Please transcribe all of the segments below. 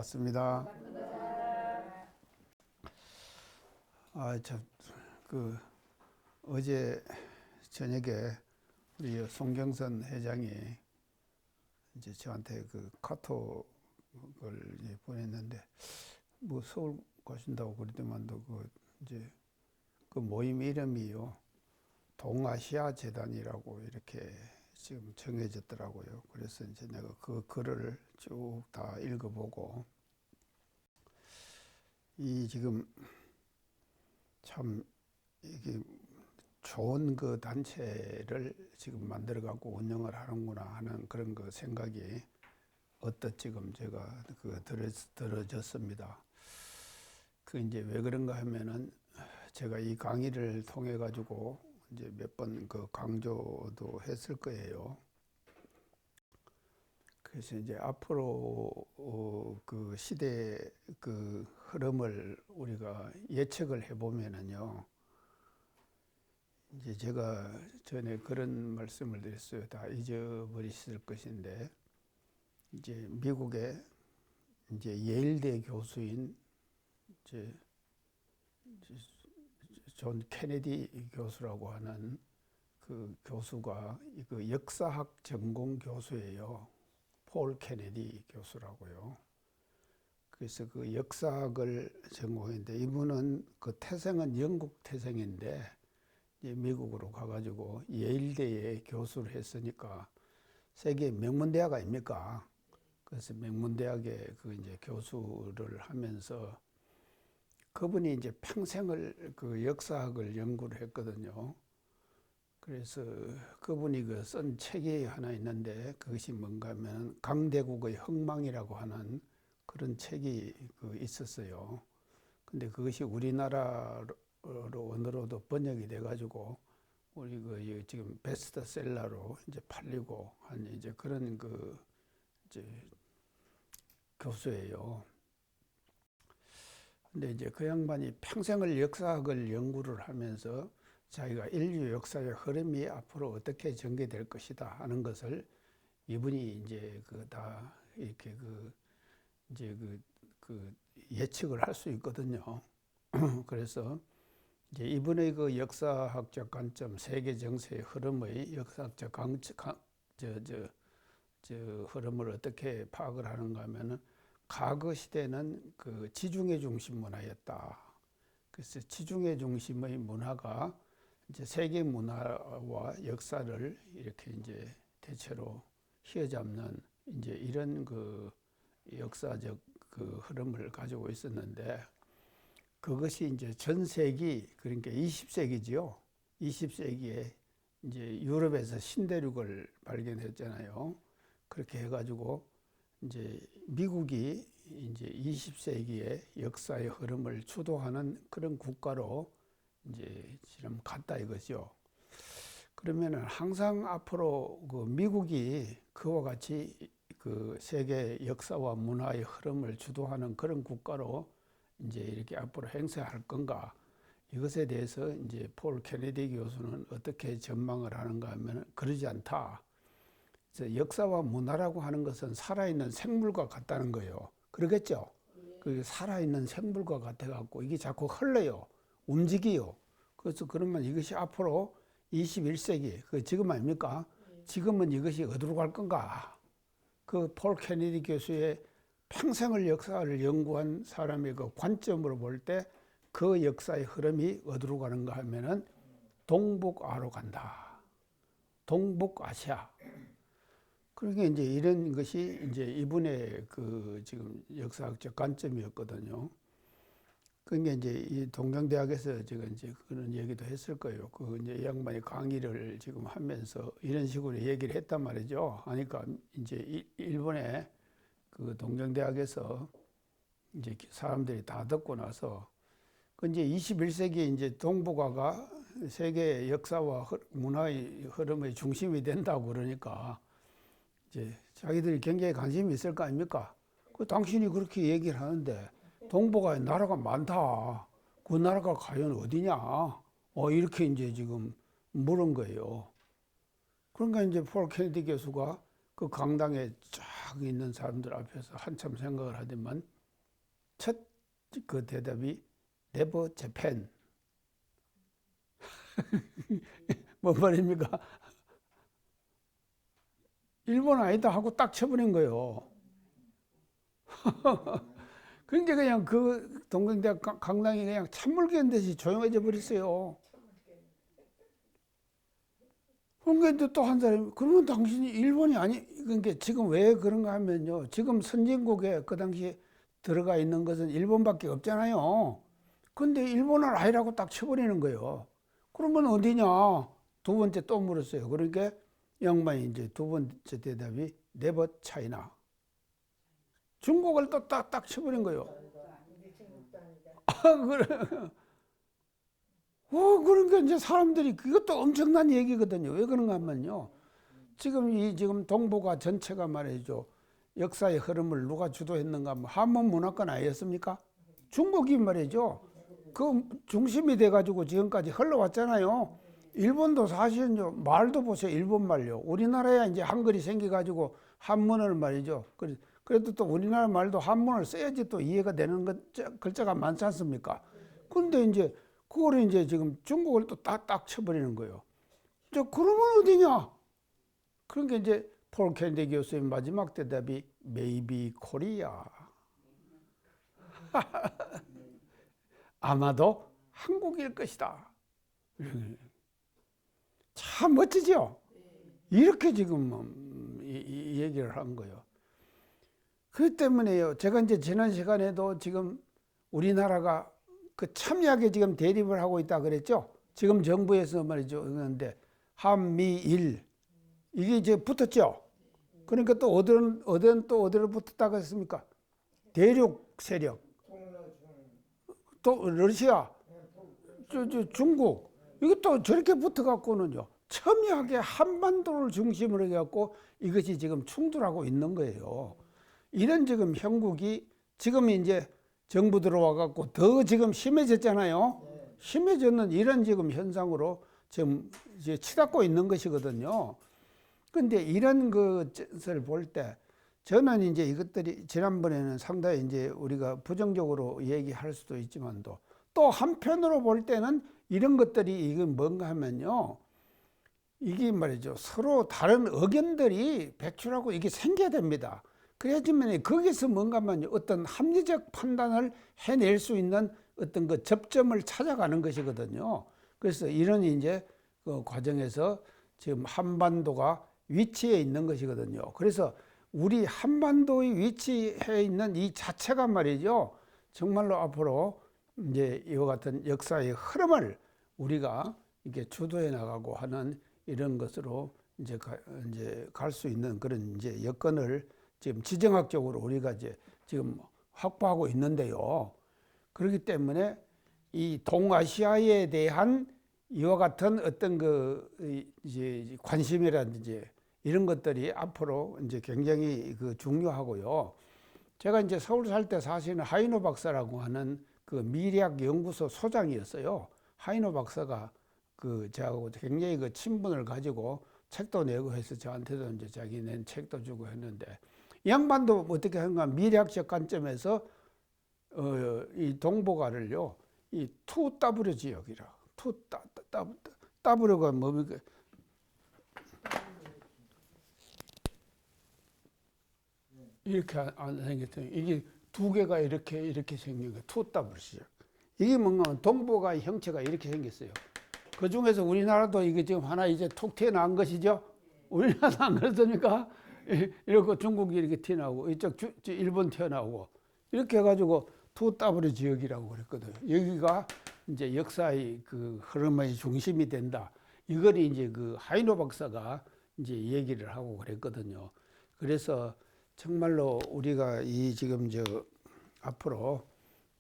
반갑습니다. 어제 저녁에 우리 송경선 회장이 이제 저한테 그 카톡을 이제 보냈는데, 뭐 서울 가신다고 그러더만도 이제 그 모임 이름이요, 동아시아 재단이라고 이렇게 지금 정해졌더라고요. 그래서 이제 내가 그 글을 쭉 다 읽어보고, 이 지금 참 이게 좋은 그 단체를 지금 만들어 갖고 운영을 하는구나 하는 그런 그 생각이 어떻 지금 제가 들어졌습니다. 그 이제 왜 그런가 하면은, 제가 이 강의를 통해 가지고 이제 몇 번 그 강조도 했을 거예요. 그래서 이제 앞으로 그 시대 그 흐름을 우리가 예측을 해보면은요, 이제 제가 전에 그런 말씀을 드렸어요. 다 잊어버리실 것인데, 이제 미국의 이제 예일대 교수인 이제 존 케네디 교수라고 하는 그 교수가 그 역사학 전공 교수예요. 폴 케네디 교수라고요. 그래서 그 역사학을 전공했는데, 이분은 그 태생은 영국 태생인데 이제 미국으로 가가지고 예일대에 교수를 했으니까 세계 명문대학 아닙니까? 그래서 명문대학에 그 이제 교수를 하면서 그분이 이제 평생을 그 역사학을 연구를 했거든요. 그래서 그분이 그 쓴 책이 하나 있는데, 그것이 뭔가 하면 강대국의 흥망이라고 하는 그런 책이 그 있었어요. 근데 그것이 우리나라로 언어로도 번역이 돼 가지고 우리 그 지금 베스트셀러로 이제 팔리고 한 이제 그런 그 이제 교수예요. 근데 이제 그 양반이 평생을 역사학을 연구를 하면서 자기가 인류 역사의 흐름이 앞으로 어떻게 전개될 것이다 하는 것을 이분이 이제 그 다 이렇게 이제 예측을 할 수 있거든요. 그래서 이제 이분의 그 역사학적 관점, 세계 정세의 흐름의 역사학적 흐름을 어떻게 파악을 하는가 하면은, 과거 시대는 그 지중해 중심 문화였다. 그래서 지중해 중심의 문화가 이제 세계 문화와 역사를 이렇게 이제 대체로 휘어잡는 이제 이런 그 역사적 그 흐름을 가지고 있었는데, 그것이 이제 전 세기, 그러니까 20세기지요. 20세기에 이제 유럽에서 신대륙을 발견했잖아요. 그렇게 해가지고 이제 미국이 이제 20세기의 역사의 흐름을 주도하는 그런 국가로 이제 지금 갔다 이거죠. 그러면은 항상 앞으로 그 미국이 그와 같이 그 세계 역사와 문화의 흐름을 주도하는 그런 국가로 이제 이렇게 앞으로 행세할 건가? 이것에 대해서 이제 폴 케네디 교수는 어떻게 전망을 하는가 하면, 그러지 않다. 역사와 문화라고 하는 것은 살아있는 생물과 같다는 거예요. 그러겠죠? 그 살아있는 생물과 같아갖고 이게 자꾸 흘러요. 움직여요. 그래서 그러면 이것이 앞으로 21세기, 그 지금 아닙니까? 지금은 이것이 어디로 갈 건가? 그 폴 케네디 교수의 평생을 역사를 연구한 사람의 그 관점으로 볼 때 그 역사의 흐름이 어디로 가는가 하면은 동북아로 간다. 동북아시아. 그러니까 이제 이런 것이 이제 이분의 그 지금 역사학적 관점이었거든요. 그러니까 이제 이 동경대학에서 제가 이제 그런 얘기도 했을 거예요. 그 이제 이 양반이 강의를 지금 하면서 이런 식으로 얘기를 했단 말이죠. 하니까 이제 일본의 그 동경대학에서 이제 사람들이 다 듣고 나서, 그 이제 21세기에 이제 동북아가 세계 역사와 문화의 흐름의 중심이 된다고 그러니까 이제 자기들이 굉장히 관심이 있을 거 아닙니까? 그 당신이 그렇게 얘기를 하는데 동북아에 나라가 많다. 그 나라가 과연 어디냐? 이렇게 이제 지금 물은 거예요. 그러니까 이제 폴 케네디 교수가 그 강당에 쫙 있는 사람들 앞에서 한참 생각을 하더만, 첫 그 대답이 네버 재팬. 뭔 말입니까? 일본 아니다 하고 딱 쳐버린 거예요. 그러니까 그냥 그 동경대학 강당이 그냥 찬물 깬 듯이 조용해져 버렸어요. 그러니까 또 한 사람이, 그러면 당신이 일본이 아니, 그러니까 지금 왜 그런가 하면요. 지금 선진국에 그 당시에 들어가 있는 것은 일본밖에 없잖아요. 근데 일본은 아니라고 딱 쳐버리는 거예요. 그러면 어디냐? 두 번째 또 물었어요. 그러니까 양반이 이제 두 번째 대답이 네버 차이나. 중국을 또 딱 쳐버린 거예요. 그래. 그러니까 이제 사람들이 그것도 엄청난 얘기거든요. 왜 그런가 하면요. 지금 동북아 전체가 말이죠. 역사의 흐름을 누가 주도했는가 하면 한문 문화권 아니었습니까? 중국이 말이죠. 그 중심이 돼가지고 지금까지 흘러왔잖아요. 일본도 사실은요, 말도 보세요. 일본 말요. 우리나라에 이제 한글이 생겨가지고 한문을 말이죠. 그래도 또 우리나라 말도 한문을 써야지 또 이해가 되는 글자가 많지 않습니까? 근데 이제 그거를 이제 지금 중국을 또 딱 쳐버리는 거예요. 이제 그러면 어디냐? 그러니까 이제 폴 캔디 교수의 마지막 대답이 Maybe Korea. 아마도 한국일 것이다. 참 멋지죠? 이렇게 지금 이 얘기를 한 거예요. 그렇기 때문에요. 제가 이제 지난 시간에도 지금 우리나라가 그 참여하게 지금 대립을 하고 있다 그랬죠? 지금 정부에서 말이죠. 그런데 한미일 이게 이제 붙었죠? 그러니까 또 어디는 또 어디로 붙었다고 했습니까? 대륙 세력. 또 러시아, 중국. 이것도 저렇게 붙어갖고는요. 첨예하게 한반도를 중심으로 해갖고 이것이 지금 충돌하고 있는 거예요. 이런 지금 형국이 지금 이제 정부 들어와갖고 더 지금 심해졌잖아요. 심해졌는 이런 지금 현상으로 지금 이제 치닫고 있는 것이거든요. 근데 이런 것을 볼 때 저는 이제 이것들이 지난번에는 상당히 이제 우리가 부정적으로 얘기할 수도 있지만도 또 한편으로 볼 때는 이런 것들이 이게 뭔가 하면요. 이게 말이죠. 서로 다른 의견들이 배출하고 이게 생겨야 됩니다. 그래야지만 거기서 뭔가 하면 어떤 합리적 판단을 해낼 수 있는 어떤 그 접점을 찾아가는 것이거든요. 그래서 이런 이제 그 과정에서 지금 한반도가 위치해 있는 것이거든요. 그래서 우리 한반도에 위치해 있는 이 자체가 말이죠. 정말로 앞으로 이제 이와 같은 역사의 흐름을 우리가 이렇게 주도해 나가고 하는 이런 것으로 이제 갈 수 있는 그런 이제 여건을 지금 지정학적으로 우리가 이제 지금 확보하고 있는데요. 그렇기 때문에 이 동아시아에 대한 이와 같은 어떤 그 이제 관심이라든지 이런 것들이 앞으로 이제 굉장히 그 중요하고요. 제가 이제 서울 살 때 사실은 하이노 박사라고 하는 그 미래학 연구소 소장이었어요. 하이노 박사가 그 저하고 굉장히 그 친분을 가지고 책도 내고 해서 저한테도 이제 자기 낸 책도 주고 했는데 이 양반도 어떻게 하는가 미래학적 관점에서 이 동북아를요 이 2W 지역이라 2W가 뭡니까? 이렇게 안 생겼더니 이게 두 개가 이렇게 생긴 거예요. 2W 지역. 이게 뭔가 하면 동북아의 형체가 이렇게 생겼어요. 그 중에서 우리나라도 이게 지금 하나 이제 툭 튀어나온 것이죠. 우리나라도 안 그렇습니까? 이렇게 중국이 이렇게 튀어나오고 이쪽 일본 튀어나오고 이렇게 해가지고 2W 지역이라고 그랬거든요. 여기가 이제 역사의 그 흐름의 중심이 된다. 이걸 이제 그 하이노 박사가 이제 얘기를 하고 그랬거든요. 그래서 정말로 우리가 이 지금 앞으로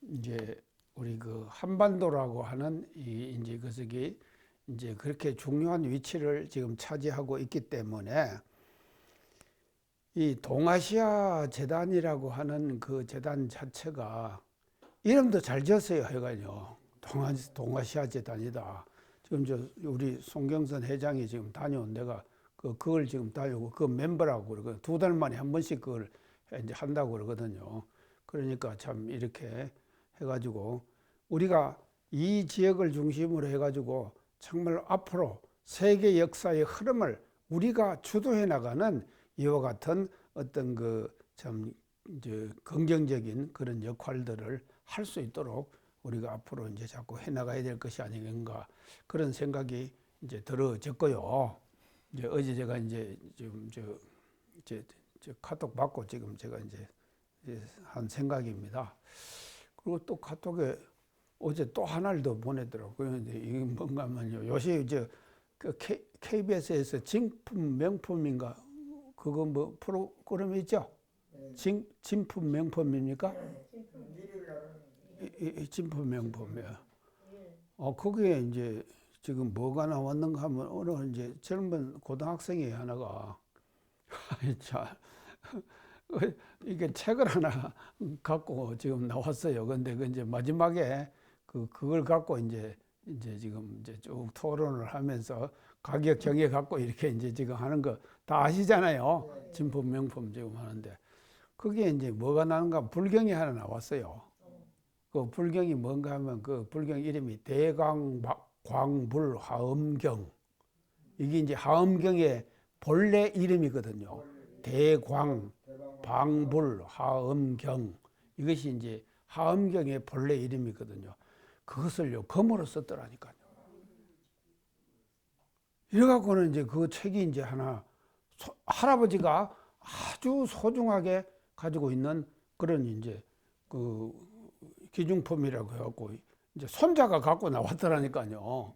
이제 우리 그 한반도라고 하는 이 이제 그것이 이제 그렇게 중요한 위치를 지금 차지하고 있기 때문에 이 동아시아 재단이라고 하는 그 재단 자체가 이름도 잘 지었어요. 해가지고 동아시아 재단이다. 지금 우리 송경선 회장이 지금 다녀온 데가 그걸 지금 다니고 그 멤버라고 그러고 2달 만에 한 번씩 그걸 이제 한다고 그러거든요. 그러니까 참 이렇게 해가지고 우리가 이 지역을 중심으로 해가지고 정말 앞으로 세계 역사의 흐름을 우리가 주도해 나가는 이와 같은 어떤 그 참 이제 긍정적인 그런 역할들을 할 수 있도록 우리가 앞으로 이제 자꾸 해 나가야 될 것이 아닌가 그런 생각이 이제 들어졌고요. 이제 어제 제가 이제 지금 저 카톡 받고 지금 제가 이제 한 생각입니다. 그리고 또 카톡에 어제 또 하나를 더 보내더라고요. 이게 뭔가 하면요. 요새 이제 그 KBS에서 진품 명품인가 그거 뭐 프로그램 있죠? 진품 명품입니까? 진품 명품이야. 거기에 이제 지금 뭐가 나왔는가 하면 어느 이제 젊은 고등학생이 하나가 자 이게 책을 하나 갖고 지금 나왔어요. 근데 그 이제 마지막에 그걸 갖고 이제 지금 이제 쭉 토론을 하면서 가격 경에 갖고 이렇게 이제 지금 하는 거 다 아시잖아요. 진품 명품 지금 하는데 그게 이제 뭐가 나는가 불경이 하나 나왔어요. 그 불경이 뭔가 하면 그 불경 이름이 대광불화엄경. 이게 이제 화엄경의 본래 이름이거든요. 대광방불화엄경. 이것이 이제 화엄경의 본래 이름이거든요. 그것을요, 검으로 썼더라니까요. 이래갖고는 이제 그 책이 이제 하나, 할아버지가 아주 소중하게 가지고 있는 그런 이제 그 기중품이라고 해갖고 이제 손자가 갖고 나왔더라니까요.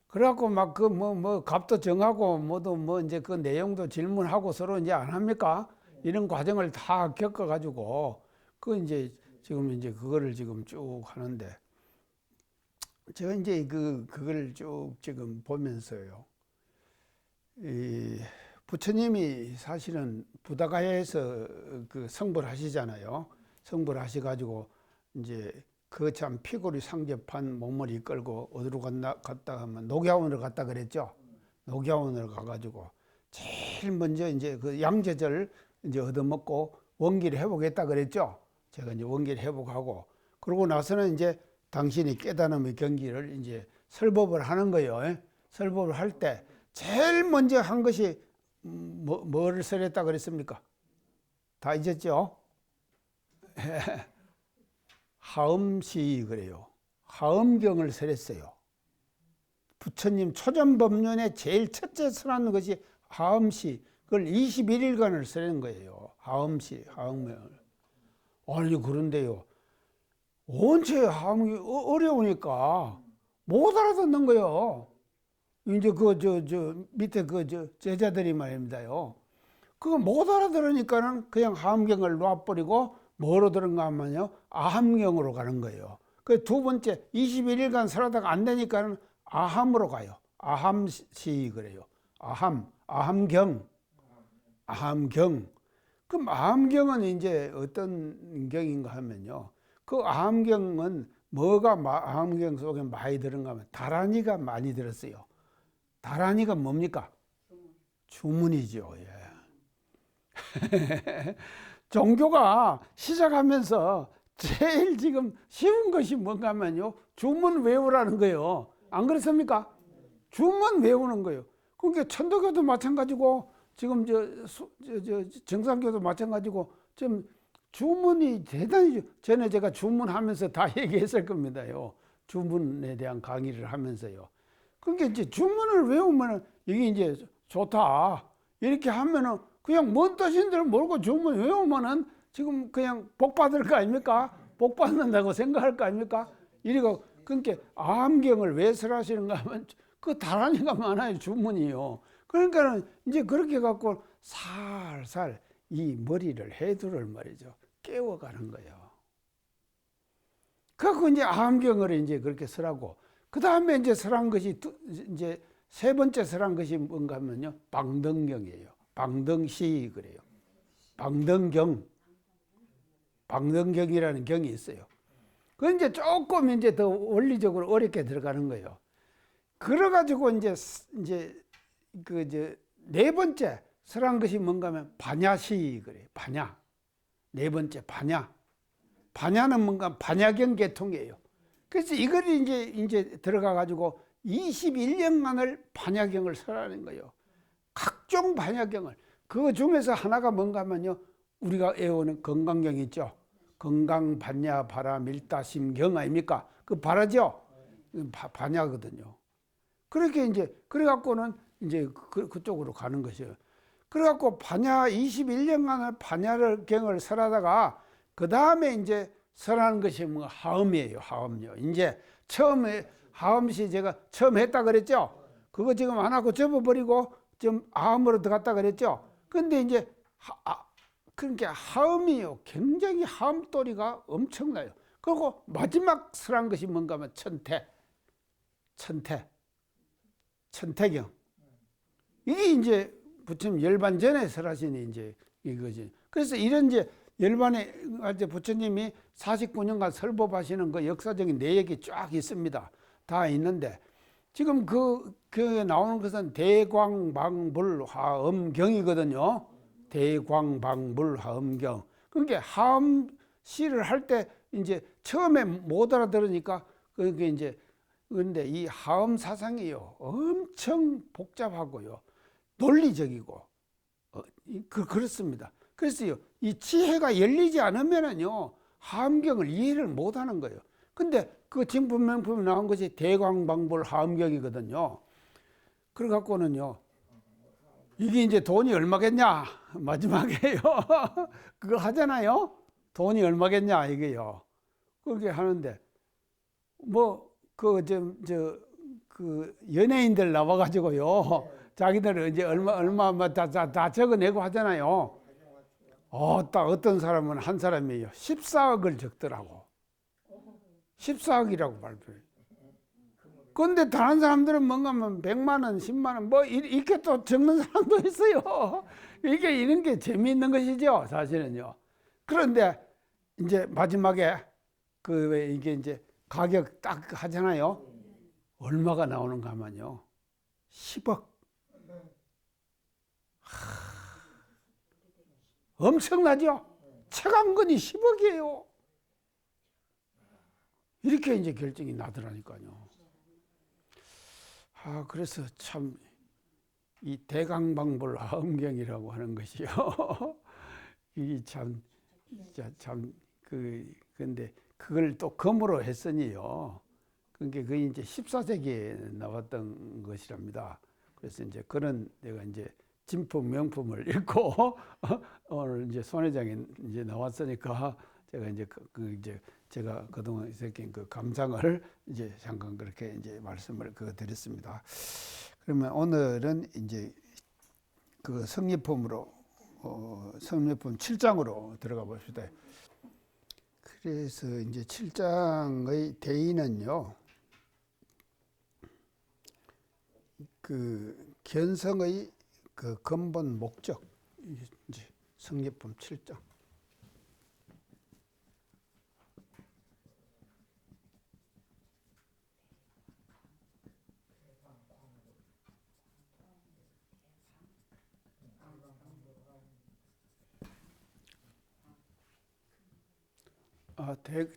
그래갖고 막 그 뭐 값도 정하고 뭐도 뭐 이제 그 내용도 질문하고 서로 이제 안 합니까? 이런 과정을 다 겪어가지고 그 이제 지금 이제 그거를 지금 쭉 하는데 제가 이제 그걸 쭉 지금 보면서요. 이 부처님이 사실은 부다가야에서 그 성불 하시잖아요. 성불 하셔가지고 이제 그 참 피골이 상접한 몸을 이끌고 어디로 갔다 하면 녹야원으로 갔다 그랬죠. 녹야원으로 가가지고 제일 먼저 이제 그 양제절 이제 얻어먹고 원기를 회복했다 그랬죠. 제가 이제 원기를 회복하고 그러고 나서는 이제 당신이 깨달음의 경기를 이제 설법을 하는 거예요. 설법을 할 때 제일 먼저 한 것이 뭐를 설했다 그랬습니까? 다 잊었죠? 하엄시 그래요. 하엄경을 설했어요. 부처님 초전법륜의 제일 첫째 설한 것이 하엄시. 그걸 21일간을 설한 거예요. 하엄시, 하엄경을. 아니 그런데요. 원체 하엄이 어려우니까 못 알아듣는 거예요. 이제 밑에 제자들이 말입니다요. 그거 못 알아들으니까는 그냥 하엄경을 놔버리고 뭐로 들은가 하면요. 아함경으로 가는 거예요. 그 두 번째 21일간 살아다가 안 되니까는 아함으로 가요. 아함시 그래요. 아함경. 그럼 아함경은 이제 어떤 경인가 하면요. 그 아함경은 뭐가 아함경 속에 많이 들은가 하면 다란이가 많이 들었어요. 다란이가 뭡니까? 주문이죠. 예. 종교가 시작하면서 제일 지금 쉬운 것이 뭔가 하면요. 주문 외우라는 거예요. 안 그렇습니까? 주문 외우는 거예요. 그러니까 천도교도 마찬가지고 지금 정상교도 마찬가지고 지금 주문이 대단히 전에 제가 주문하면서 다 얘기했을 겁니다요. 주문에 대한 강의를 하면서요. 그러니까 이제 주문을 외우면 이게 이제 좋다. 이렇게 하면은 그냥 뭔 뜻인지를 모르고 주문 외우면은 지금 그냥 복 받을 거 아닙니까? 복 받는다고 생각할 거 아닙니까? 이리고 그러니까 아함경을 왜 설하시는가 하면 그 다란이가 많아요. 주문이요. 그러니까는 이제 그렇게 갖고 살살 이 머리를 해두를 말이죠. 깨워가는 거예요. 그래서 이제 아함경을 이제 그렇게 설하고 그 다음에 이제 설한 것이 이제 세 번째 설한 것이 뭔가 하면요. 방등경이에요. 방등시 그래요. 방등경이라는 경이 있어요. 그 이제 조금 이제 더 원리적으로 어렵게 들어가는 거예요. 그래가지고 이제 네 번째 설한 것이 뭔가 하면 반야시 그래요. 반야. 네 번째 반야. 반야는 뭔가 반야경 계통이에요. 그래서 이걸 이제 들어가 가지고 21년간을 반야경을 설하는 거예요. 각종 반야경을. 그 중에서 하나가 뭔가 하면요, 우리가 외우는 건강경 있죠. 건강 반야 바라 밀다 심경 아닙니까? 그 바라죠. 반야거든요. 그렇게 이제 그래 갖고는 이제 그쪽으로 가는 것이에요. 그래 갖고 반야 21년간을 반야를 경을 설하다가 그 다음에 이제 설하는 것이 뭐 하음이에요. 하음요. 이제 처음에 하음시 제가 처음 했다 그랬죠. 그거 지금 안 하고 접어버리고 좀 하음으로 들어갔다 그랬죠. 근데 이제 그러니까 하음이요. 굉장히 하음돌이가 엄청나요. 그리고 마지막 설한 것이 뭔가 하면 천태경. 이게 이제 부처님 열반 전에 설하신 이제 이거지. 그래서 이런 이제 열반에 이제 부처님이 49년간 설법하시는 그 역사적인 내역이 쫙 있습니다. 다 있는데 지금 그 나오는 것은 대광방불화엄경이거든요. 대광방불화엄경. 그러니까 하음시를 할 때 이제 처음에 못 알아들으니까 그게 이제 그런데 이 하음 사상이요 엄청 복잡하고요 논리적이고 그렇습니다. 그래서요 이 지혜가 열리지 않으면은요 하음경을 이해를 못하는 거예요. 근데 그 징품명품에 나온 것이 대광방불 하음경이거든요. 그래 갖고는요 이게 이제 돈이 얼마겠냐 마지막에요 그거 하잖아요. 돈이 얼마겠냐 이게요. 그렇게 하는데 뭐 그 연예인들 나와가지고요 자기들 이제 얼마 다 적어내고 하잖아요. 딱 어떤 사람은 한 사람이요 14억을 적더라고. 14억이라고 발표해. 그런데 다른 사람들은 뭔가 하면 100만 원, 10만 원 뭐 이렇게 또 적는 사람도 있어요. 이게 이런 게 재미있는 것이죠 사실은요. 그런데 이제 마지막에 그 왜 이게 이제 가격 딱 하잖아요. 얼마가 나오는가 하면요 10억. 엄청나죠? 체감근이 10억이에요. 이렇게 이제 결정이 나더라니까요. 그래서 참 이 대강방불 하음경이라고 하는 것이요. 이게 근데 그걸 또 검으로 했으니요. 그게 거의 이제 14세기에 나왔던 것이랍니다. 그래서 이제 그런 내가 이제 진품 명품을 읽고 오늘 이제 손 회장이 이제 나왔으니까 제가 이제 이제 제가 그동안 있었던 그 감상을 이제 잠깐 그렇게 이제 말씀을 드렸습니다. 그러면 오늘은 이제 그 성리품으로 성리품 7장으로 들어가 봅시다. 그래서 이제 7장의 대의는요. 그 견성의 그 근본 목적 이제 성리품 7장.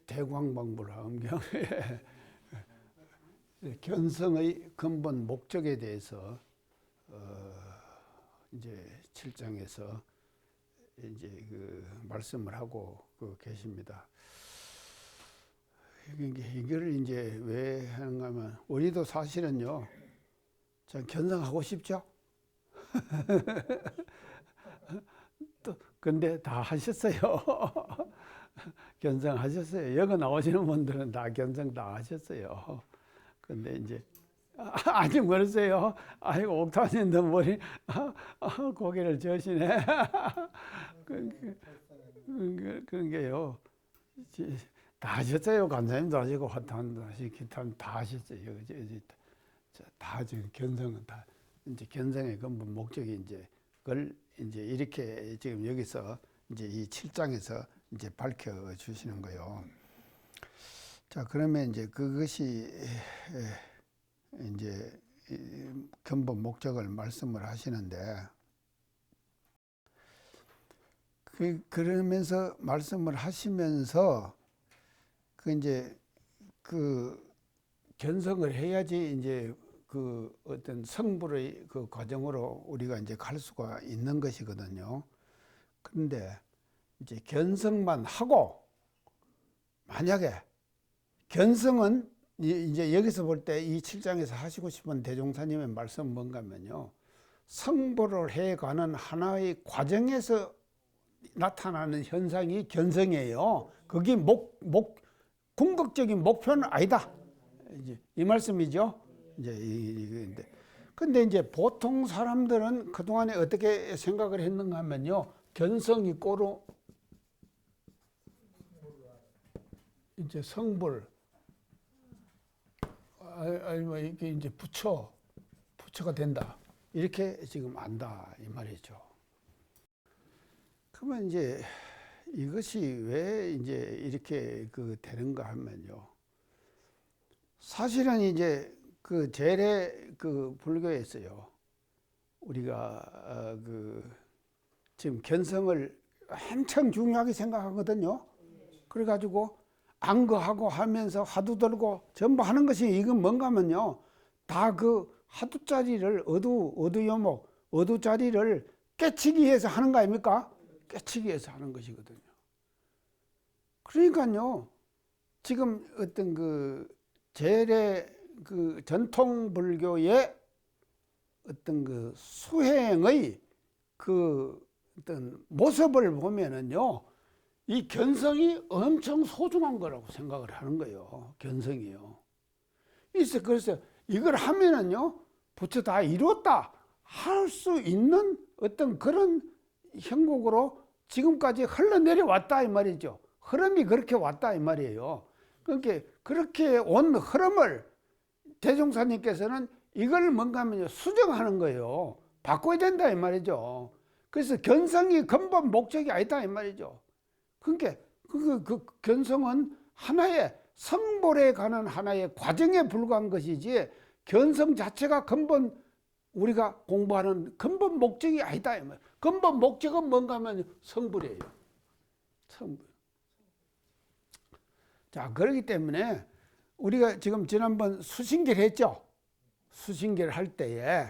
대광방불하엄경 견성의 근본 목적에 대해서 이제 7장에서 이제 그 말씀을 하고 계십니다. 이거를 이제 왜 하는가 하면 우리도 사실은요, 참 견성하고 싶죠? 근데 다 하셨어요. 견성하셨어요. 여기 나오시는 분들은 다 견성 다 하셨어요. 근데 이제 아직 멀었어요. 아이고 옥타님도 머리 고개를 저시네. 그런 게요. 다 하셨어요. 간사님도 하시고 화탄도 하시고 기타도 다 하셨어요. 다 지금 견성은 다 이제 견성의 근본 목적이 이제 그걸 이제 이렇게 지금 여기서 이제 이 7장에서 이제 밝혀 주시는 거예요. 자, 그러면 이제 그것이 이제 근본 목적을 말씀을 하시는데, 그러면서 말씀을 하시면서 그 이제 그 견성을 해야지 이제 그 어떤 성불의 그 과정으로 우리가 이제 갈 수가 있는 것이거든요. 그런데 이제 견성만 하고 만약에 견성은 이제 여기서 볼 때 이 7장에서 하시고 싶은 대종사님의 말씀은 뭔가 하면요. 성불을 해가는 하나의 과정에서 나타나는 현상이 견성이에요. 그게 궁극적인 목표는 아니다. 이제 이 말씀이죠. 이제 이건데. 근데 이제 보통 사람들은 그동안에 어떻게 생각을 했는가 하면요. 견성이 꼬로 이제 성불 아니면 이게 이제 부처가 된다. 이렇게 지금 안다 이 말이죠. 그러면 이제 이것이 왜 이제 이렇게 그 되는가 하면요. 사실은 이제 그 제례 그 불교에서요. 우리가 그 지금 견성을 엄청 중요하게 생각하거든요. 그래가지고 안거하고 하면서 화두 들고 전부 하는 것이 이건 뭔가 하면요. 다 그 화두자리를 어두요목 어두자리를 깨치기 위해서 하는 거 아닙니까? 깨치기 위해서 하는 것이거든요. 그러니까요. 지금 어떤 그 제례 그 전통 불교의 어떤 그 수행의 그 어떤 모습을 보면은요. 이 견성이 엄청 소중한 거라고 생각을 하는 거예요. 견성이요. 그래서 이걸 하면은요, 부처 다 이뤘다 할 수 있는 어떤 그런 형국으로 지금까지 흘러내려왔다 이 말이죠. 흐름이 그렇게 왔다 이 말이에요. 그러니까 그렇게 온 흐름을 대종사님께서는 이걸 뭔가 하면 수정하는 거예요. 바꿔야 된다 이 말이죠. 그래서 견성이 근본 목적이 아니다 이 말이죠. 그러니까 그 견성은 하나의 성불에 가는 하나의 과정에 불과한 것이지 견성 자체가 근본 우리가 공부하는 근본 목적이 아니다. 근본 목적은 뭔가 하면 성불이에요. 성불. 자, 그렇기 때문에 우리가 지금 지난번 수신계를 했죠. 수신계를 할 때에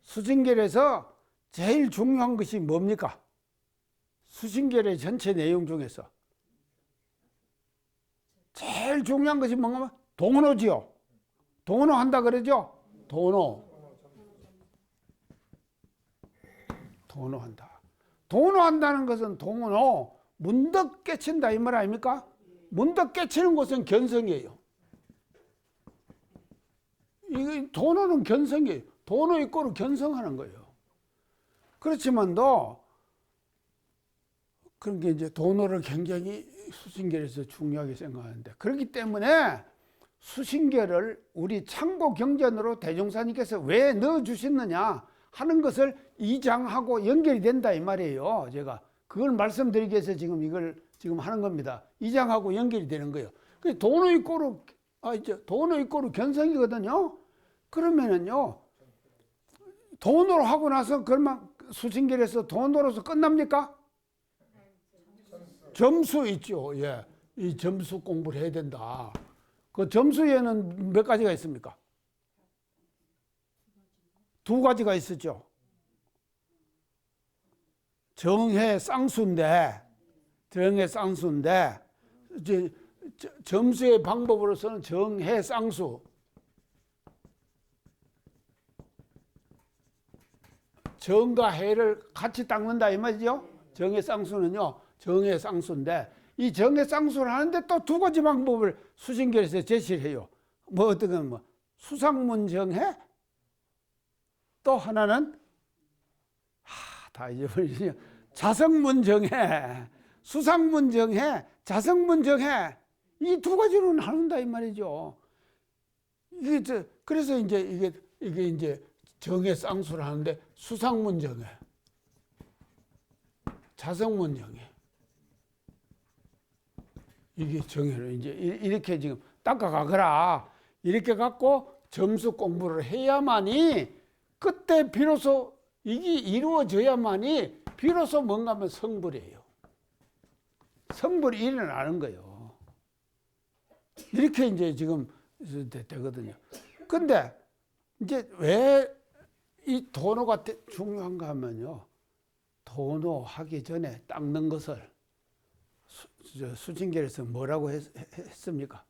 수신계에서 제일 중요한 것이 뭡니까? 수신계의 전체 내용 중에서 제일 중요한 것이 뭔가 동원호지요. 동원호 한다 그러죠? 동원호한다. 동원호한다는 것은 동원호 문득 깨친다 이 말 아닙니까? 문득 깨치는 것은 견성이에요. 이 동원호는 견성이에요. 동원호 있고로 견성하는 거예요. 그렇지만도 그런 게 이제 동원호를 굉장히 수신계에서 중요하게 생각하는데 그렇기 때문에 수신계를 우리 창고경전으로 대종사님께서 왜 넣어주셨느냐 하는 것을 이 장하고 연결이 된다 이 말이에요. 제가 그걸 말씀드리기 위해서 지금 이걸 지금 하는 겁니다. 이 장하고 연결이 되는 거예요. 돈의 있고로 이제 돈의 있고로 견성이거든요. 그러면은요 돈으로 하고 나서 그러면 수신계에서 돈으로서 끝납니까? 점수 있죠. 예, 이 점수 공부를 해야 된다. 그 점수에는 몇 가지가 있습니까? 두 가지가 있었죠. 정해 쌍수인데 이제 점수의 방법으로서는 정해 쌍수. 정과 해를 같이 닦는다 이 말이죠. 정해 쌍수는요. 정해 쌍수인데 이 정해 쌍수를 하는데 또 두 가지 방법을 수신계에서 제시를 해요. 뭐 어떻게 뭐 수상문 정해 또 하나는 다 잊어버리죠. 자성문 정해, 수상문 정해, 자성문 정해 이 두 가지로는 하는다 이 말이죠. 그래서 이제 이게 이제 정해 쌍수를 하는데 수상문 정해, 자성문 정해 이게 정해를 이제 이렇게 지금 닦아가거라 이렇게 갖고 점수 공부를 해야만이 그때 비로소 이게 이루어져야만이 비로소 뭔가 하면 성불이에요. 성불이 일어나는 거예요. 이렇게 이제 지금 되거든요. 근데 이제 왜 이 도노가 중요한가 하면요. 도노하기 전에 닦는 것을 수진계에서 뭐라고 했습니까?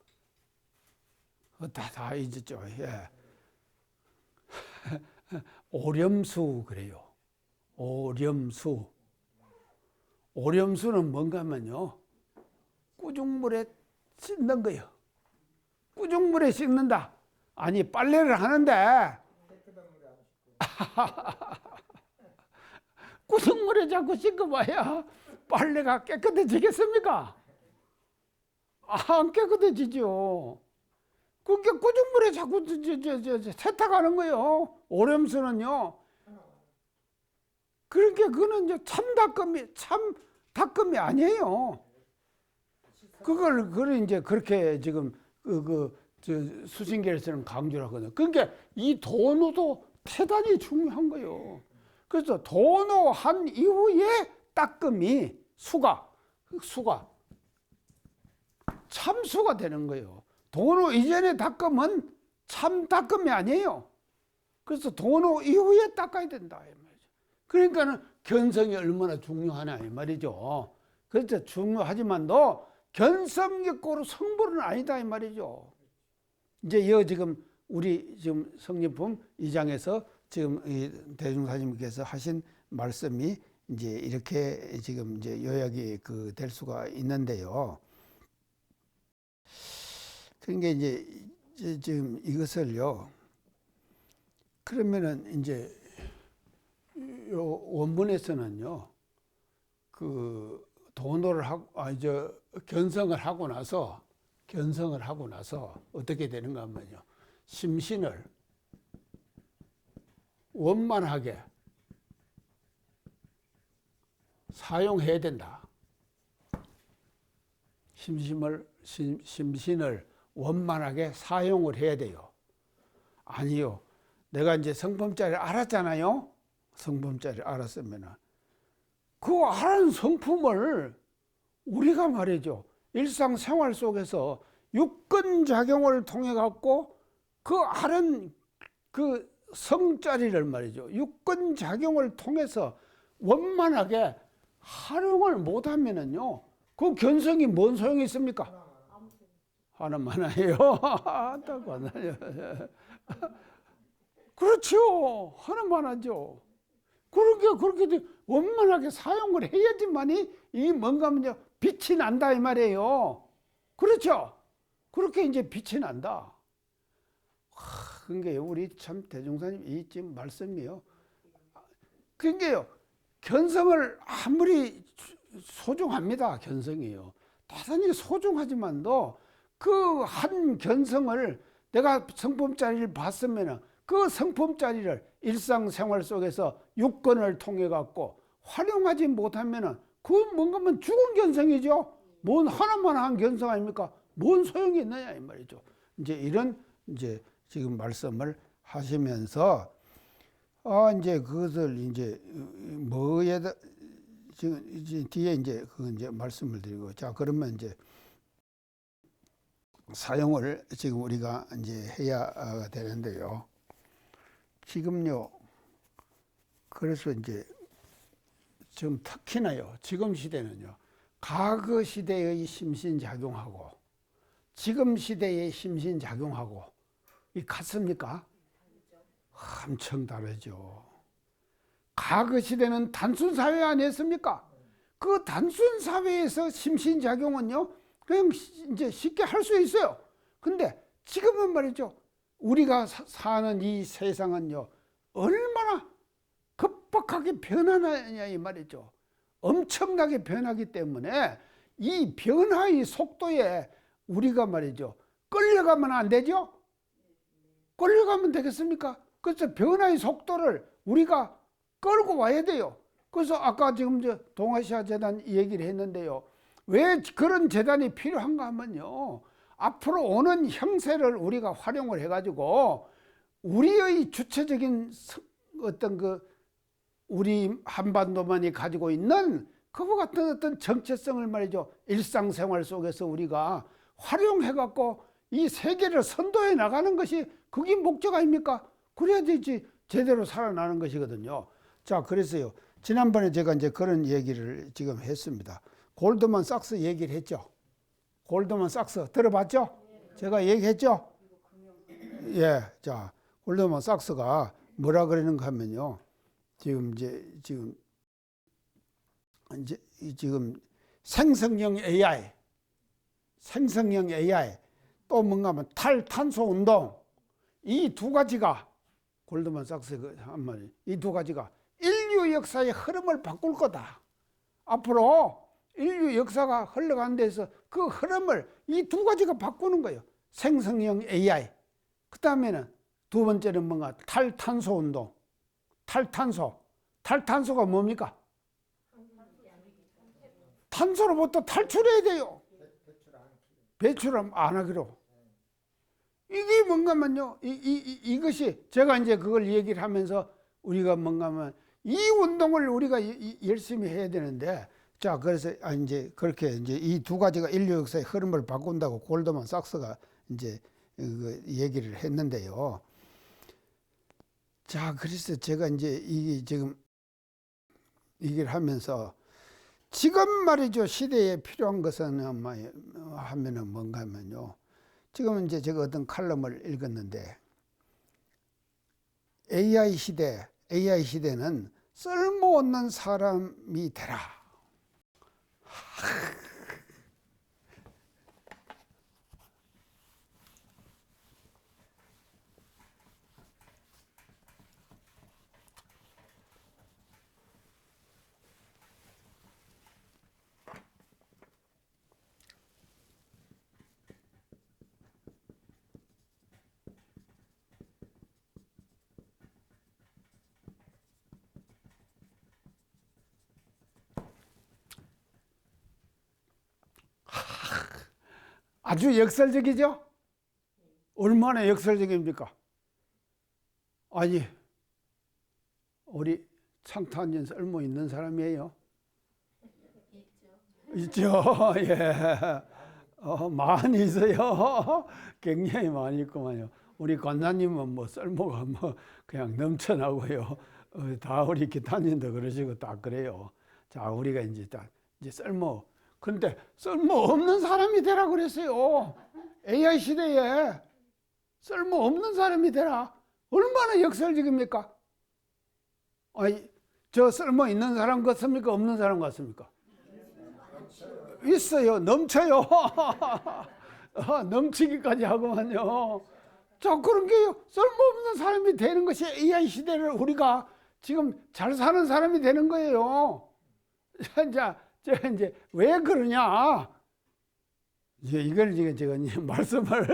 다 잊었죠. 예. 오렴수 그래요. 오렴수. 오렴수는 뭔가 하면요. 꾸중물에 씻는 거예요. 꾸중물에 씻는다. 아니 빨래를 하는데 꾸중물에 자꾸 씻어봐야 빨래가 깨끗해지겠습니까? 안 깨끗해지죠. 그게 꾸중물에 자꾸 세탁하는 거예요. 오염수는요. 그러니까 그거는 이제 참 닦음이 아니에요. 그걸 이제 그렇게 지금 수신계에서는 강조를 하거든요. 그러니까 이 도노도 대단히 중요한 거예요. 그래서 도노한 이후에 닦음이 수가 참수가 되는 거예요. 도노 이전의 닦음은 참 닦음이 아니에요. 그래서 도노 이후에 닦아야 된다 이 말이죠. 그러니까는 견성이 얼마나 중요하냐 이 말이죠. 그래서 중요하지만도 견성격고로 성불은 아니다 이 말이죠. 이제 지금 우리 지금 성립품 2장에서 지금 대중사님께서 하신 말씀이 이제 이렇게 지금 이제 요약이 될 수가 있는데요. 그러니까 이제 지금 이것을요. 그러면은 이제 요 원문에서는요. 도노를 하고 견성을 하고 나서 어떻게 되는가 하면요. 심신을 원만하게 사용해야 된다. 심신을 원만하게 사용을 해야 돼요. 아니요. 내가 이제 성품자리를 알았잖아요. 성품자리를 알았으면은 그 아는 성품을 우리가 말이죠. 일상생활 속에서 육근작용을 통해 갖고 그 아는 그 성자리를 말이죠. 육근작용을 통해서 원만하게 활용을 못하면은요. 그 견성이 뭔 소용이 있습니까? 하나만 해요. 그렇죠. 하나만 하죠. 그렇게 원만하게 사용을 해야지만이 이 뭔가 하면요. 빛이 난다 이 말이에요. 그렇죠. 그렇게 이제 빛이 난다. 그러니까 우리 참 대종사님 이 지금 말씀이요. 그러니까요. 견성을 아무리 소중합니다. 견성이요. 대단히 소중하지만도 그 한 견성을 내가 성품자리를 봤으면 그 성품자리를 일상생활 속에서 육건을 통해 갖고 활용하지 못하면 그 뭔가면 죽은 견성이죠. 뭔 하나만 한 견성 아닙니까? 뭔 소용이 있느냐 이 말이죠. 이제 이런 이제 지금 말씀을 하시면서 이제 그것을 이제 뭐에다 지금 이제 뒤에 이제 이제 말씀을 드리고 자 그러면 이제 사용을 지금 우리가 이제 해야 되는데요. 지금요. 그래서 이제 지금 특히나요. 지금 시대는요. 과거 시대의 심신작용하고 지금 시대의 심신작용하고 이 같습니까? 엄청 다르죠. 과거 시대는 단순 사회 아니었습니까? 그 단순 사회에서 심신작용은요. 그냥 이제 쉽게 할 수 있어요. 근데 지금은 말이죠. 우리가 사는 이 세상은요. 얼마나 급박하게 변하느냐 이 말이죠. 엄청나게 변하기 때문에 이 변화의 속도에 우리가 말이죠. 끌려가면 안 되죠? 끌려가면 되겠습니까? 그래서 변화의 속도를 우리가 끌고 와야 돼요. 그래서 아까 지금 동아시아 재단 얘기를 했는데요. 왜 그런 재단이 필요한가 하면요. 앞으로 오는 형세를 우리가 활용을 해가지고 우리의 주체적인 어떤 우리 한반도만이 가지고 있는 그와 같은 어떤 정체성을 말이죠. 일상생활 속에서 우리가 활용해갖고 이 세계를 선도해 나가는 것이 그게 목적 아닙니까? 그래야 되지 제대로 살아나는 것이거든요. 자, 그래서요. 지난번에 제가 이제 그런 얘기를 지금 했습니다. 골드만 삭스 얘기를 했죠. 골드만 삭스 들어봤죠? 제가 얘기했죠? 예. 자, 골드만 삭스가 뭐라 그러는가 하면요. 지금 생성형 AI 또 뭔가 하면 탈탄소 운동 이 두 가지가 골드만 삭스가 한 말이 이 두 가지가 인류 역사의 흐름을 바꿀 거다. 앞으로 인류 역사가 흘러가는 데서 그 흐름을 이 두 가지가 바꾸는 거예요. 생성형 AI. 그 다음에는 두 번째는 뭔가 탈탄소 운동. 탈탄소가 뭡니까? 탄소로부터 탈출해야 돼요. 배출 안 하기로. 이게 뭔가면요. 이것이 제가 이제 그걸 얘기를 하면서 우리가 뭔가면 이 운동을 우리가 열심히 해야 되는데 자, 그래서 이제 그렇게 이제 이 두 가지가 인류 역사의 흐름을 바꾼다고 골드만 삭스가 이제 그 얘기를 했는데요. 자, 그래서 제가 이제 이게 지금 얘기를 하면서 지금 말이죠. 시대에 필요한 것은 하면은 뭔가 하면요. 지금 이제 제가 어떤 칼럼을 읽었는데 AI 시대는 쓸모없는 사람이 되라. 아주 역설적이죠? 얼마나 역설적입니까? 아니, 우리 창탄년 쓸모 있는 사람이에요? 있죠. 예. 많이 있어요. 굉장히 많이 있구만요. 우리 관사님은 뭐 쓸모가 뭐 그냥 넘쳐나고요. 다 우리 기타님도 그러시고 다 그래요. 자, 우리가 이제 쓸모. 근데 쓸모없는 사람이 되라 그랬어요. AI 시대에 쓸모없는 사람이 되라. 얼마나 역설적입니까? 아니, 저 쓸모 있는 사람 같습니까? 없는 사람 같습니까? 있어요. 넘쳐요. 넘치기까지 하고만요. 자, 그런 게요. 쓸모없는 사람이 되는 것이 AI 시대를 우리가 지금 잘 사는 사람이 되는 거예요. 제가 이제 왜 그러냐? 이걸 제가 이제 말씀을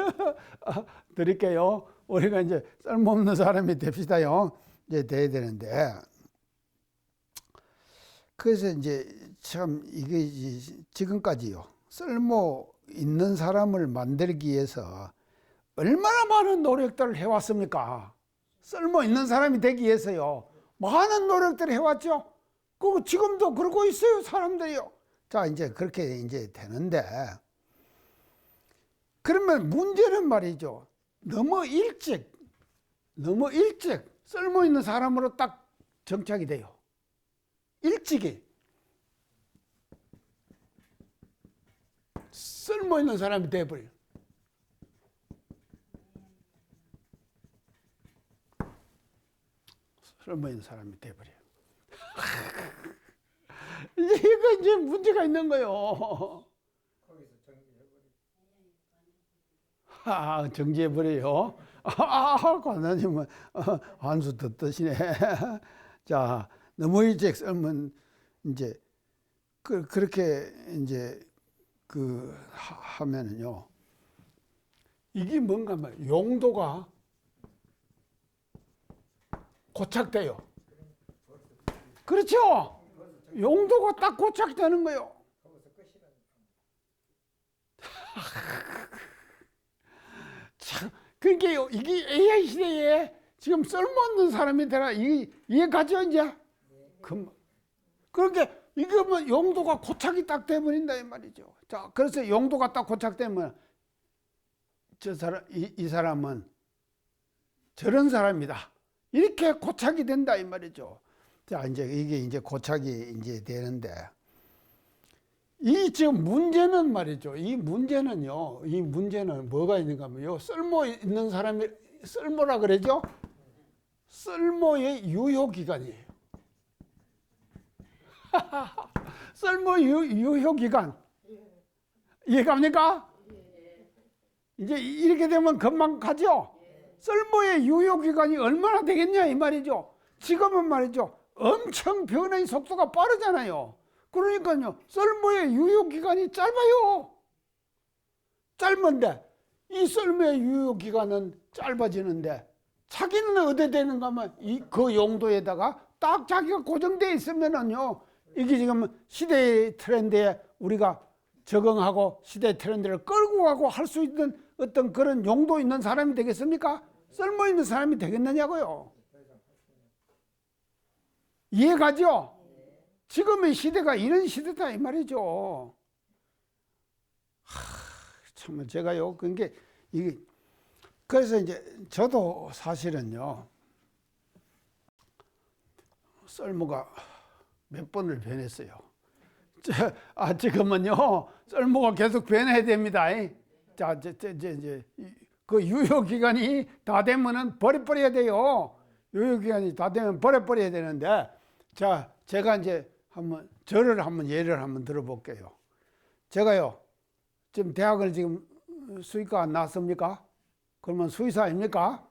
드릴게요. 우리가 이제 쓸모없는 사람이 됩시다요. 이제 돼야 되는데. 그래서 이제 참 이게 지금까지요. 쓸모 있는 사람을 만들기 위해서 얼마나 많은 노력들을 해왔습니까? 쓸모 있는 사람이 되기 위해서요. 많은 노력들을 해왔죠. 그 지금도 그러고 있어요, 사람들이요. 자, 이제 그렇게 이제 되는데, 그러면 문제는 말이죠. 너무 일찍 쓸모 있는 사람으로 딱 정착이 돼요. 일찍이 쓸모 있는 사람이 돼버려요. 쓸모 있는 사람이 돼버려요. 이제 문제가 있는 거예요. 정지해버려요. 관사님은 한수 더 뜨시네. 자, 너무 일찍 썰면 이제 그렇게 이제 하면은요. 이게 뭔가 용도가 고착돼요. 그렇죠? 용도가 딱 고착되는 거예요. 참, 그러니까 이게 AI 시대에 지금 쓸모없는 사람이 되라. 이해가죠, 이제? 그러니까 이게 뭐 용도가 고착이 딱 돼버린다, 이 말이죠. 자, 그래서 용도가 딱 고착되면 저 사람, 이 사람은 저런 사람이다. 이렇게 고착이 된다 이 말이죠. 자, 이제 이게 이제 고착이 이제 되는데, 이 지금 문제는 말이죠. 이 문제는 뭐가 있는가 하면, 쓸모 있는 사람이, 쓸모라 그러죠? 쓸모의 유효기간이에요. 쓸모 유효기간. 이해갑니까? 이제 이렇게 되면 금방 가죠? 쓸모의 유효기간이 얼마나 되겠냐 이 말이죠. 지금은 말이죠, 엄청 변화의 속도가 빠르잖아요. 그러니까요, 쓸모의 유효기간이 짧아요. 짧은데 이 쓸모의 유효기간은 짧아지는데, 자기는 어디 되는가 하면 그 용도에다가 딱 자기가 고정되어 있으면은요, 이게 지금 시대의 트렌드에 우리가 적응하고 시대의 트렌드를 끌고 가고 할 수 있는 어떤 그런 용도 있는 사람이 되겠습니까? 쓸모 있는 사람이 되겠느냐고요. 이해가죠? 지금의 시대가 이런 시대다 이 말이죠. 참 제가요, 그게 이게 그래서 이제 저도 사실은요, 쓸모가 몇 번을 변했어요. 지금은요, 쓸모가 계속 변해야 됩니다. 자, 이제 그 유효기간이 다 되면은 버려버려야 돼요. 유효기간이 다 되면 버려버려야 되는데, 자, 제가 이제 저를 예를 한번 들어볼게요. 제가요, 지금 대학을 지금 수의과 안 나왔습니까? 그러면 수의사입니까?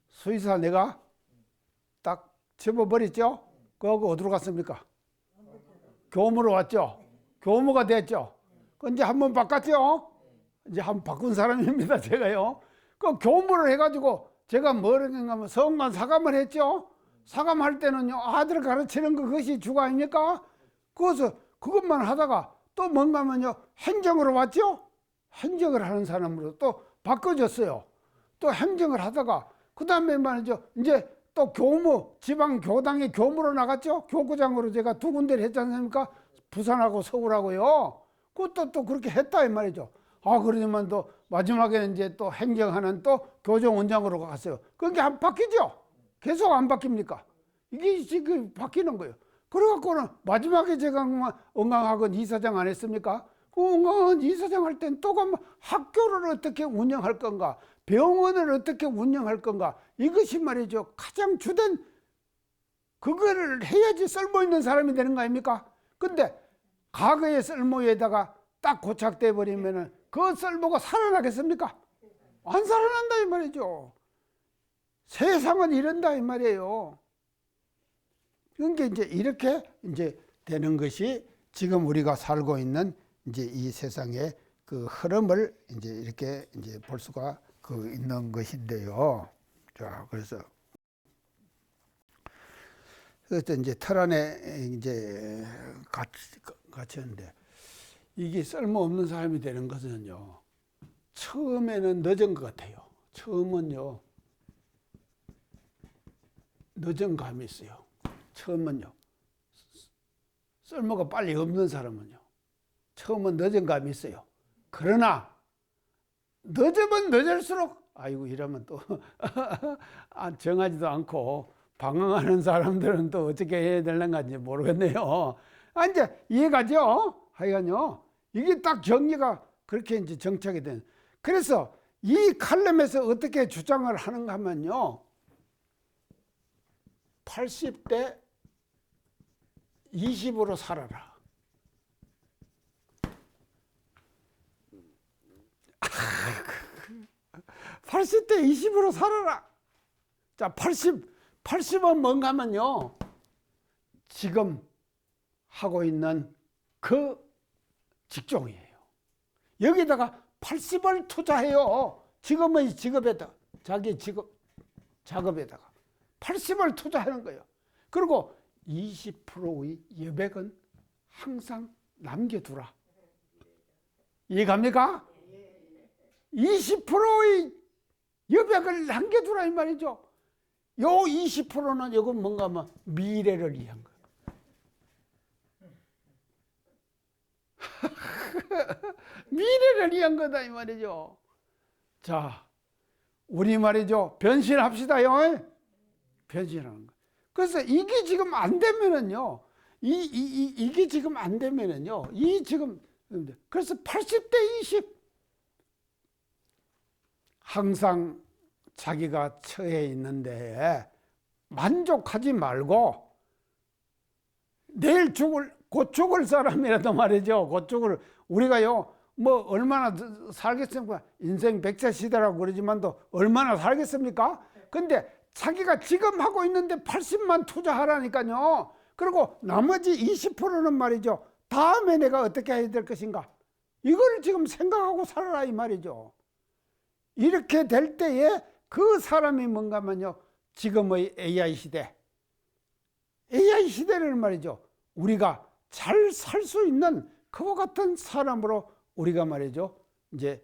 수의사 내가 딱 접어버렸죠? 그거 어디로 갔습니까? 교무로 왔죠? 교무가 됐죠? 그 이제 한번 바꿨죠? 이제 한번 바꾼 사람입니다, 제가요. 그 교무를 해가지고 제가 뭐를 하면 성관 사감을 했죠? 사감할 때는요, 아들을 가르치는 그것이 주가 아닙니까? 그것만 하다가 또 뭔가 하면요, 행정으로 왔죠? 행정을 하는 사람으로 또 바꿔줬어요. 또 행정을 하다가, 그 다음에 말이죠, 이제 또 교무, 지방 교당의 교무로 나갔죠? 교구장으로 제가 2군데를 했지 않습니까? 부산하고 서울하고요. 그것도 또 그렇게 했다 이 말이죠. 그러지만 또 마지막에는 이제 또 행정하는 또 교정원장으로 갔어요. 그게 안 바뀌죠? 계속 안 바뀝니까? 이게 지금 바뀌는 거예요. 그래갖고는 마지막에 제가 응강학원 이사장 안 했습니까? 그 응강학원 이사장 할 땐 또 가면 학교를 어떻게 운영할 건가? 병원을 어떻게 운영할 건가? 이것이 말이죠, 가장 주된, 그거를 해야지 쓸모 있는 사람이 되는 거 아닙니까? 근데 과거의 쓸모에다가 딱 고착돼 버리면은 그 쓸모가 살아나겠습니까? 안 살아난다 이 말이죠. 세상은 이런다 이 말이에요. 그러니까 이제 이렇게 이제 되는 것이 지금 우리가 살고 있는 이제 이 세상의 그 흐름을 이제 이렇게 이제 볼 수가 있는 것인데요. 자, 그래서 이제 틀 안에 이제 갇혔는데, 이게 쓸모없는 사람이 되는 것은요, 처음에는 늦은 것 같아요. 처음은요, 늦은 감이 있어요. 처음은요, 쓸모가 빨리 없는 사람은요, 처음은 늦은 감이 있어요. 그러나 늦으면 늦을수록, 아이고 이러면 또 정하지도 않고 방황하는 사람들은 또 어떻게 해야 되는지 모르겠네요. 이제 이해가죠? 하여간요, 이게 딱 정리가 그렇게 이제 정착이 된. 그래서 이 칼럼에서 어떻게 주장을 하는가 하면요, 80대 20으로 살아라. 80대 20으로 살아라. 자, 80은 뭔가 하면요, 지금 하고 있는 그 직종이에요. 여기다가 80을 투자해요. 지금의 직업에다, 자기 직업, 작업에다가 80을 투자하는 거예요. 그리고 20%의 여백은 항상 남겨두라. 이해갑니까? 20%의 여백을 남겨두라 이 말이죠. 요 20%는 이건 뭔가 하면 미래를 위한 거예요. 미래를 위한 거다 이 말이죠. 자, 우리 말이죠. 변신합시다요. 변신하는 거. 그래서 이게 지금 안 되면은요. 이게 지금 안 되면은요. 그래서 80대 20. 항상 자기가 처해 있는데 만족하지 말고 내일 곧 죽을 사람이라도 말이죠. 곧 죽을, 우리가요, 뭐 얼마나 살겠습니까? 인생 백세 시대라고 그러지만도 얼마나 살겠습니까? 근데 자기가 지금 하고 있는데 80만 투자하라니까요. 그리고 나머지 20%는 말이죠. 다음에 내가 어떻게 해야 될 것인가? 이걸 지금 생각하고 살아라 이 말이죠. 이렇게 될 때에 그 사람이 뭔가 하면요. 지금의 AI 시대. AI 시대를 말이죠. 우리가 잘 살 수 있는 그와 같은 사람으로 우리가 말이죠. 이제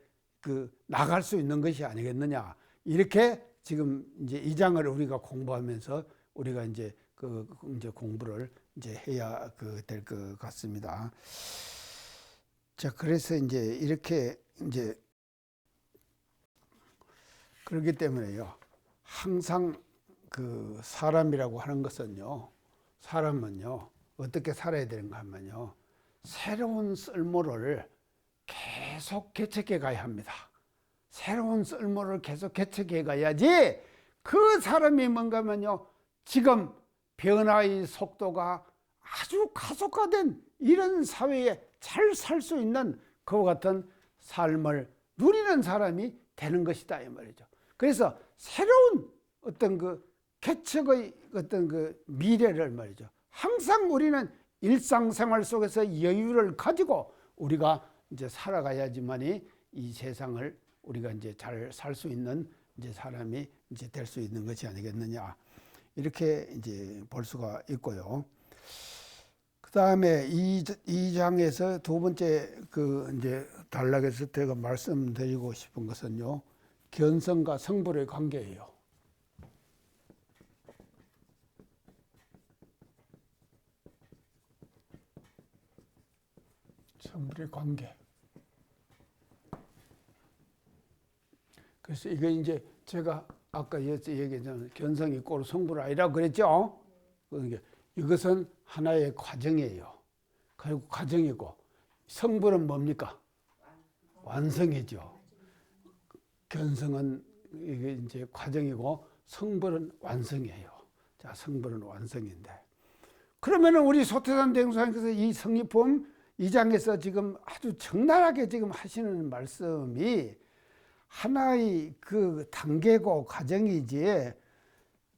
나갈 수 있는 것이 아니겠느냐. 이렇게 지금 이제 이 장을 우리가 공부하면서 우리가 이제 이제 공부를 이제 해야 될 것 같습니다. 자, 그래서 이제 이렇게 이제 그렇기 때문에요. 항상 사람이라고 하는 것은요. 사람은요. 어떻게 살아야 되는가 하면요. 새로운 쓸모를 계속 개척해 가야 합니다. 새로운 쓸모를 계속 개척해 가야지 그 사람이 뭔가 하면요. 지금 변화의 속도가 아주 가속화된 이런 사회에 잘 살 수 있는 그와 같은 삶을 누리는 사람이 되는 것이다 이 말이죠. 그래서 새로운 어떤 개척의 어떤 미래를 말이죠. 항상 우리는 일상생활 속에서 여유를 가지고 우리가 이제 살아가야지만이 이 세상을 우리가 이제 잘 살 수 있는 이제 사람이 이제 될 수 있는 것이 아니겠느냐. 이렇게 이제 볼 수가 있고요. 그 다음에 이 장에서 두 번째 이제 단락에서 제가 말씀드리고 싶은 것은요. 견성과 성불의 관계예요. 성불의 관계. 그래서 이거 이제 제가 아까 얘기했잖아요. 견성이 꼴 성불 아니라고 그랬죠? 그러니까 이것은 하나의 과정이에요. 그리고 과정이고 성불은 뭡니까? 완성이죠. 견성은 이게 이제 과정이고 성불은 완성이에요. 자, 성불은 완성인데. 그러면은 우리 소태산 대행사님께서 이 성리품 2장에서 지금 아주 적나라하게 지금 하시는 말씀이 하나의 단계고 과정이지,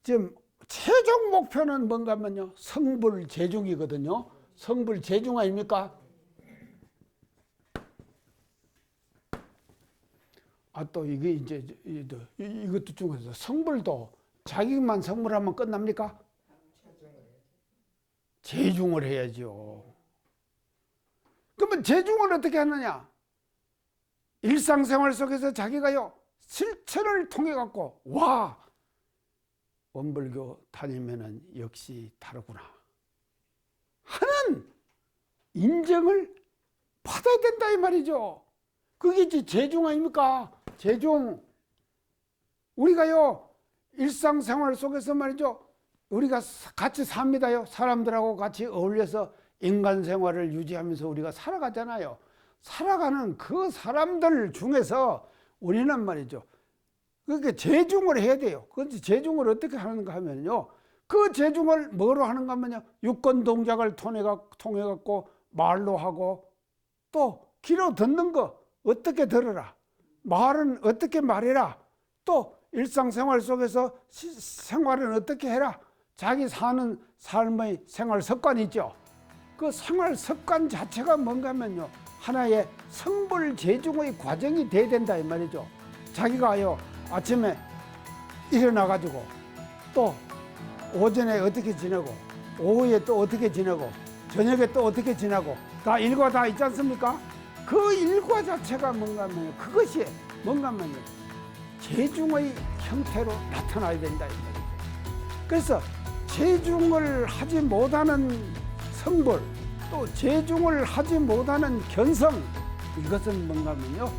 지금 최종 목표는 뭔가 하면요. 성불 재중이거든요. 성불 재중 아닙니까? 또 이게 이제 이것도 중에서 성불도 자기만 성불하면 끝납니까? 재중을 해야죠. 그러면 재중을 어떻게 하느냐? 일상생활 속에서 자기가요 실천을 통해 갖고 와 원불교 다니면은 역시 다르구나 하는 인정을 받아야 된다 이 말이죠. 그게 이제 재중 아닙니까? 재중. 우리가요 일상생활 속에서 말이죠. 우리가 같이 삽니다요. 사람들하고 같이 어울려서 인간 생활을 유지하면서 우리가 살아가잖아요. 살아가는 그 사람들 중에서 우리는 말이죠. 그렇게 재중을 해야 돼요. 그런데 재중을 어떻게 하는가 하면요. 그 재중을 뭐로 하는가 하면요. 유권 동작을 통해 갖고 말로 하고 또 귀로 듣는 거 어떻게 들어라. 말은 어떻게 말해라. 또 일상생활 속에서 생활은 어떻게 해라. 자기 사는 삶의 생활 습관이 있죠. 그 생활 습관 자체가 뭔가 하면요. 하나의 성불 재중의 과정이 돼야 된다 이 말이죠. 자기가요 아침에 일어나가지고 또 오전에 어떻게 지내고 오후에 또 어떻게 지내고 저녁에 또 어떻게 지내고 다 일과 다 있지 않습니까? 그 일과 자체가 뭔가 하면 그것이 뭔가 하면 재중의 형태로 나타나야 된다 이 말이죠. 그래서 재중을 하지 못하는 성불 또 재중을 하지 못하는 견성, 이것은 뭔가 하면요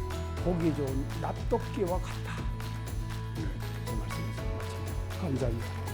보기 좋은 납독기와 같다. 네, 그 말씀을 마칩니다. 감사합니다.